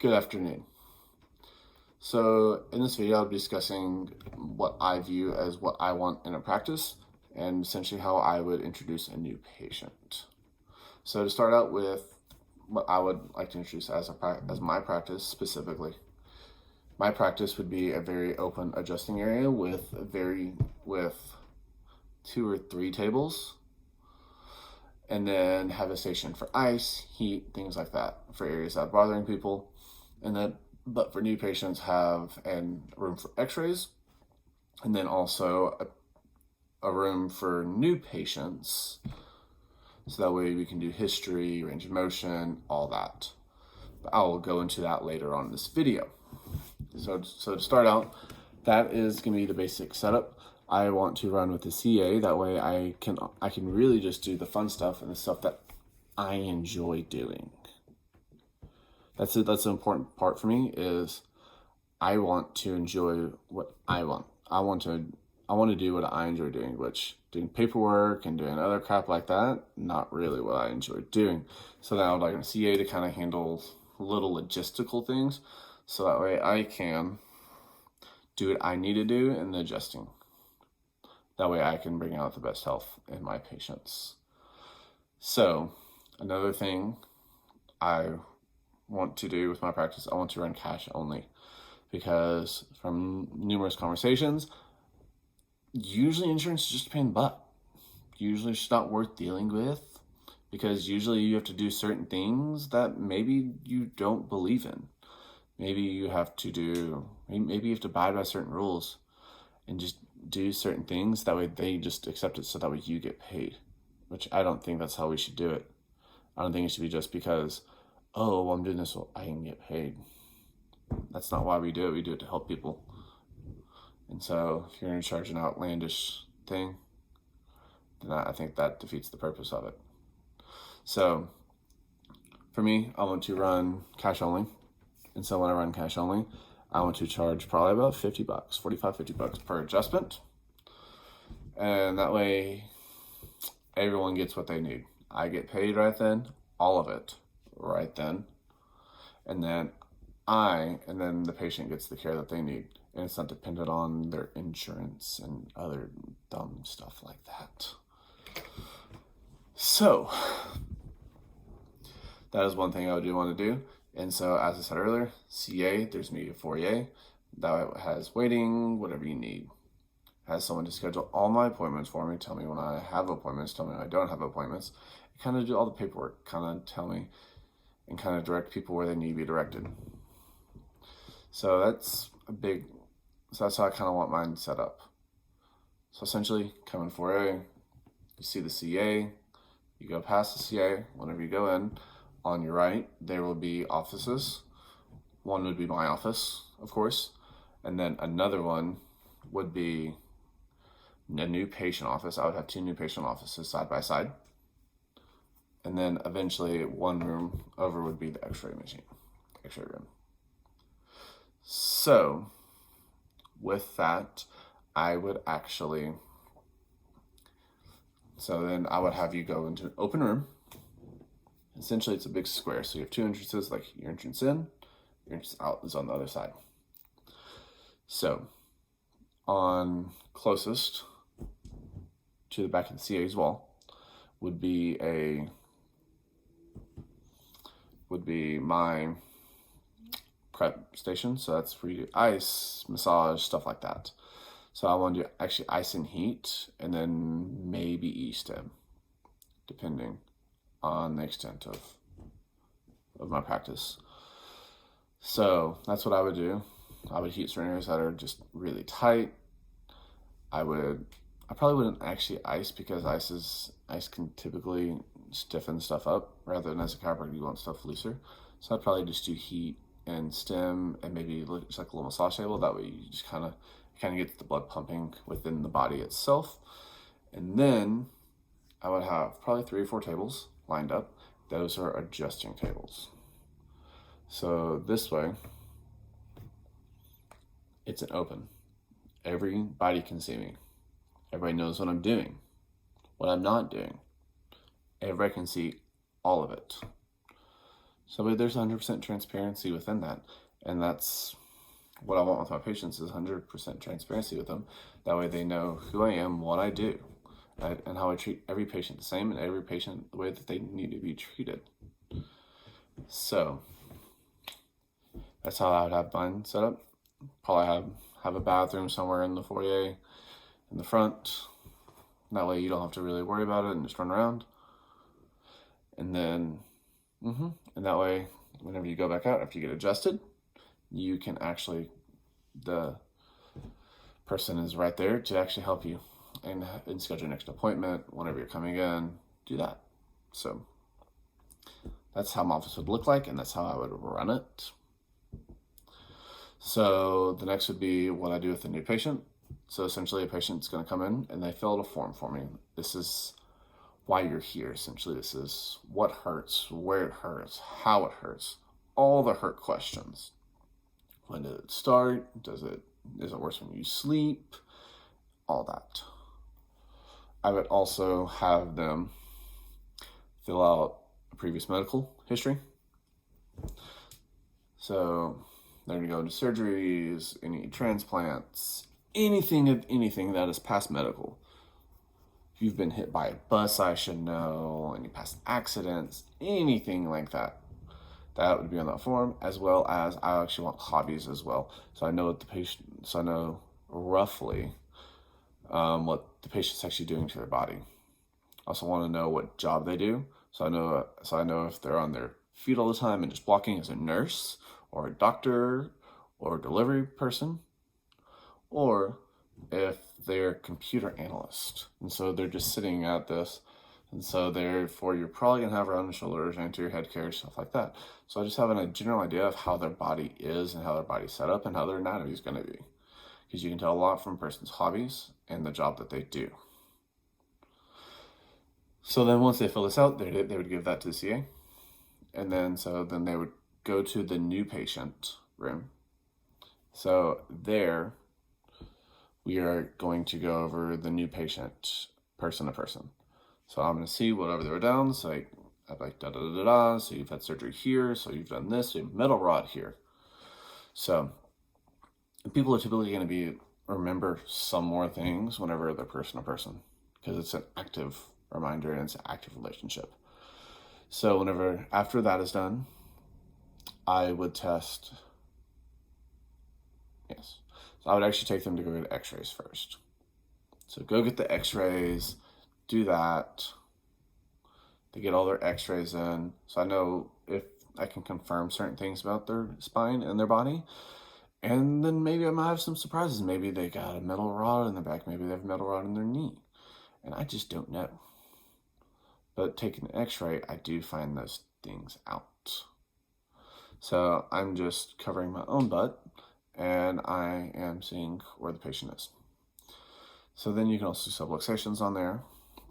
Good afternoon. So in this video, I'll be discussing what I view as what I want in a practice and essentially how I would introduce a new patient. So to start out with what I would like to introduce as my practice specifically, my practice would be a very open adjusting area with 2 or 3 tables, and then have a station for ice, heat, things like that for areas that are bothering people. And then, but for new patients, have a room for x-rays, and then also a room for new patients. So that way we can do history, range of motion, all that. But I will go into that later on in this video. So to start out, that is going to be the basic setup. I want to run with the CA. That way I can really just do the fun stuff and the stuff that I enjoy doing. That's an important part for me, is I want to enjoy what I want. I want to do what I enjoy doing, which doing paperwork and doing other crap like that, not really what I enjoy doing. So now I would like a CA to kind of handle little logistical things, so that way I can do what I need to do in the adjusting. That way I can bring out the best health in my patients. So another thing I want to do with my practice, I want to run cash only, because from numerous conversations, usually insurance is just a pain in the butt. Usually it's not worth dealing with, because usually you have to do certain things that maybe you don't believe in. Maybe you have to abide by certain rules and just do certain things. That way they just accept it, so that way you get paid, which I don't think that's how we should do it. I don't think it should be just because, oh, well, I'm doing this so I can get paid. That's not why we do it. We do it to help people. And so if you're going to charge an outlandish thing, then I think that defeats the purpose of it. So for me, I want to run cash only. And so when I run cash only, I want to charge probably about $50, $45-50 per adjustment. And that way everyone gets what they need. I get paid right then, all of it right then. And then the patient gets the care that they need. And it's not dependent on their insurance and other dumb stuff like that. So that is one thing I do want to do. And so, as I said earlier, CA, there's me a foyer that has waiting, whatever you need. Has someone to schedule all my appointments for me, tell me when I have appointments, tell me when I don't have appointments, kind of do all the paperwork, kind of tell me and kind of direct people where they need to be directed. So that's how I kind of want mine set up. So essentially, come in 4A, you see the CA, you go past the CA. Whenever you go in, on your right, there will be offices. One would be my office, of course, and then another one would be a new patient office. I would have 2 new patient offices side by side. And then eventually one room over would be the x-ray room. So with that, I would have you go into an open room. Essentially, it's a big square. So you have 2 entrances, like your entrance in, your entrance out is on the other side. So on closest to the back of the CA's wall would be my prep station. So that's where you do ice, massage, stuff like that. So I want to do actually ice and heat, and then maybe E-stim, depending on the extent of my practice. So that's what I would do. I would heat certain areas that are just really tight. I probably wouldn't actually ice, because ice can typically stiffen stuff up, rather than as a chiropractor you want stuff looser. So I'd probably just do heat and stim, and maybe just like a little massage table. That way you just kind of get the blood pumping within the body itself. And then I would have probably 3 or 4 tables lined up. Those are adjusting tables. So this way, it's an open. Everybody can see me. Everybody knows what I'm doing, what I'm not doing. Everybody can see all of it. So there's 100% transparency within that. And that's what I want with my patients, is 100% transparency with them. That way they know who I am, what I do, and how I treat every patient the same, and every patient the way that they need to be treated. So that's how I would have mine set up. Probably have a bathroom somewhere in the foyer, in the front. That way you don't have to really worry about it and just run around. And then, and that way, whenever you go back out, after you get adjusted, you can actually, the person is right there to actually help you and schedule your next appointment. Whenever you're coming in, do that. So that's how my office would look like, and that's how I would run it. So the next would be what I do with a new patient. So essentially a patient's going to come in and they fill out a form for me. This is why you're here. Essentially, this is what hurts, where it hurts, how it hurts, all the hurt questions. When did it start? Is it worse when you sleep? All that. I would also have them fill out a previous medical history. So they're going to go into surgeries, any transplants, anything that is past medical. If you've been hit by a bus, I should know, any past accidents, anything like that. That would be on that form, as well as I actually want hobbies as well. So I know what the patient, so I know roughly what the patient's actually doing to their body. I also want to know what job they do. So I know if they're on their feet all the time and just walking as a nurse or a doctor or a delivery person, or if they're a computer analyst. And so they're just sitting at this. And so therefore you're probably gonna have round and shoulders, anterior head carriage, stuff like that. So I just having a general idea of how their body is and how their body's set up and how their anatomy is gonna be. Because you can tell a lot from a person's hobbies and the job that they do. So then once they fill this out, they would give that to the CA. And then then they would go to the new patient room. So there we are going to go over the new patient person to person. So I'm going to see whatever they were down. So I'm like, da-da-da-da-da. So you've had surgery here. So you've done this. So you have metal rod here. So people are typically going to remember some more things whenever they're person to person, because it's an active reminder and it's an active relationship. So after that is done, I would test. Yes. So I would actually take them to go get x-rays first. So go get the x-rays, do that. They get all their x-rays in. So I know if I can confirm certain things about their spine and their body. And then maybe I might have some surprises. Maybe they got a metal rod in their back. Maybe they have a metal rod in their knee. And I just don't know. But taking an x-ray, I do find those things out. So I'm just covering my own butt, and I am seeing where the patient is. So then you can also do subluxations on there.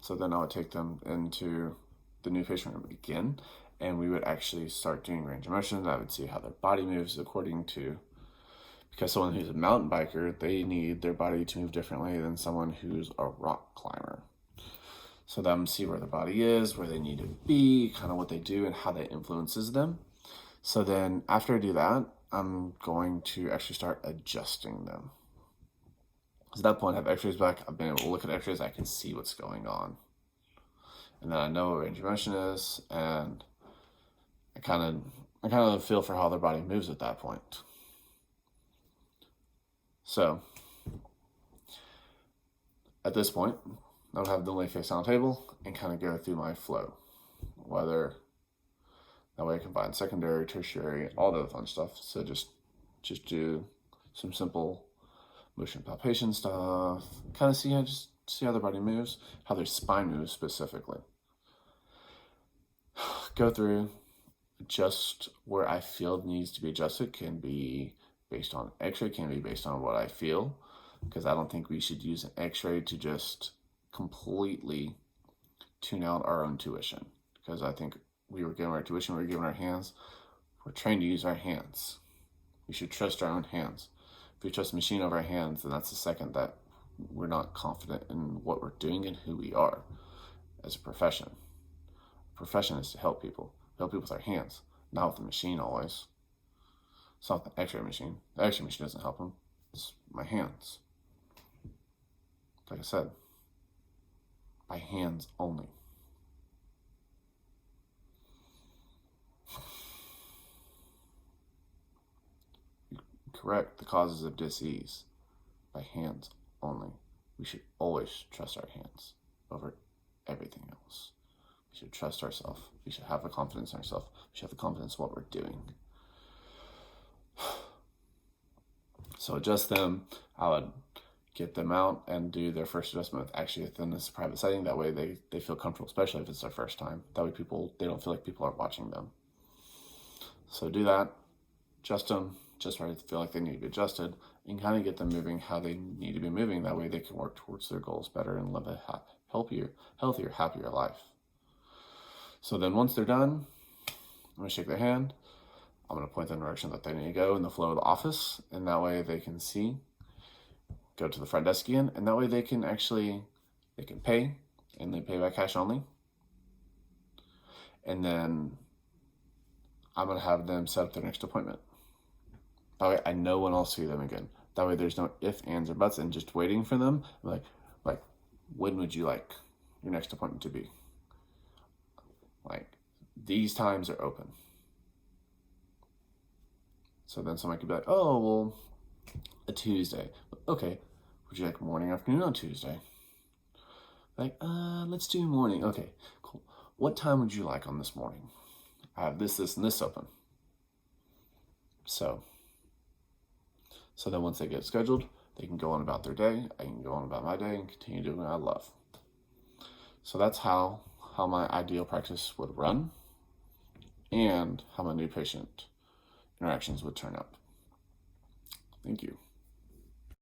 So then I would take them into the new patient room again, and we would actually start doing range of motion. I would see how their body moves because someone who's a mountain biker, they need their body to move differently than someone who's a rock climber. So them see where their body is, where they need to be, kind of what they do and how that influences them. So then after I do that, I'm going to actually start adjusting them. Because at that point, I have x-rays back. I've been able to look at x-rays. I can see what's going on. And then I know what range of motion is, and I kind of feel for how their body moves at that point. So at this point, I would have them lay face on the table and kind of go through my flow. That way I combine secondary, tertiary, all the fun stuff. So just do some simple motion palpation stuff, kind of see how their body moves, how their spine moves specifically. Go through, adjust where I feel it needs to be adjusted. Can be based on x-ray, can be based on what I feel, because I don't think we should use an x-ray to just completely tune out our own tuition, because I think we were given our tuition, we were given our hands, we're trained to use our hands. We should trust our own hands. If we trust a machine over our hands, then that's the second that we're not confident in what we're doing and who we are as a profession. Profession is to help people with our hands, Not with the machine always. It's not the x-ray machine. The x-ray machine doesn't help them. It's my hands. Like I said, by hands only. Correct the causes of disease by hands only. We should always trust our hands over everything else. We should trust ourselves. We should have the confidence in ourselves. We should have the confidence in what we're doing. So adjust them. I would get them out and do their first adjustment actually within this private setting. That way they feel comfortable, especially if it's their first time. That way they don't feel like people are watching them. So do that. Adjust them just where they feel like they need to be adjusted, and kind of get them moving how they need to be moving. That way they can work towards their goals better and live a healthier, happier life. So then once they're done, I'm going to shake their hand. I'm going to point them in the direction that they need to go in the flow of the office, and that way they can see, go to the front desk again, and that way they can pay, and they pay by cash only. And then I'm going to have them set up their next appointment. That way I know when I'll see them again. That way there's no ifs, ands, or buts, and just waiting for them. Like, when would you like your next appointment to be? Like, these times are open. So then somebody could be like, oh, well, a Tuesday. Okay, would you like morning, afternoon on Tuesday? Like, let's do morning. Okay, cool. What time would you like on this morning? I have this, and this open. So then once they get scheduled, they can go on about their day. I can go on about my day and continue doing what I love. So that's how my ideal practice would run and how my new patient interactions would turn out. Thank you.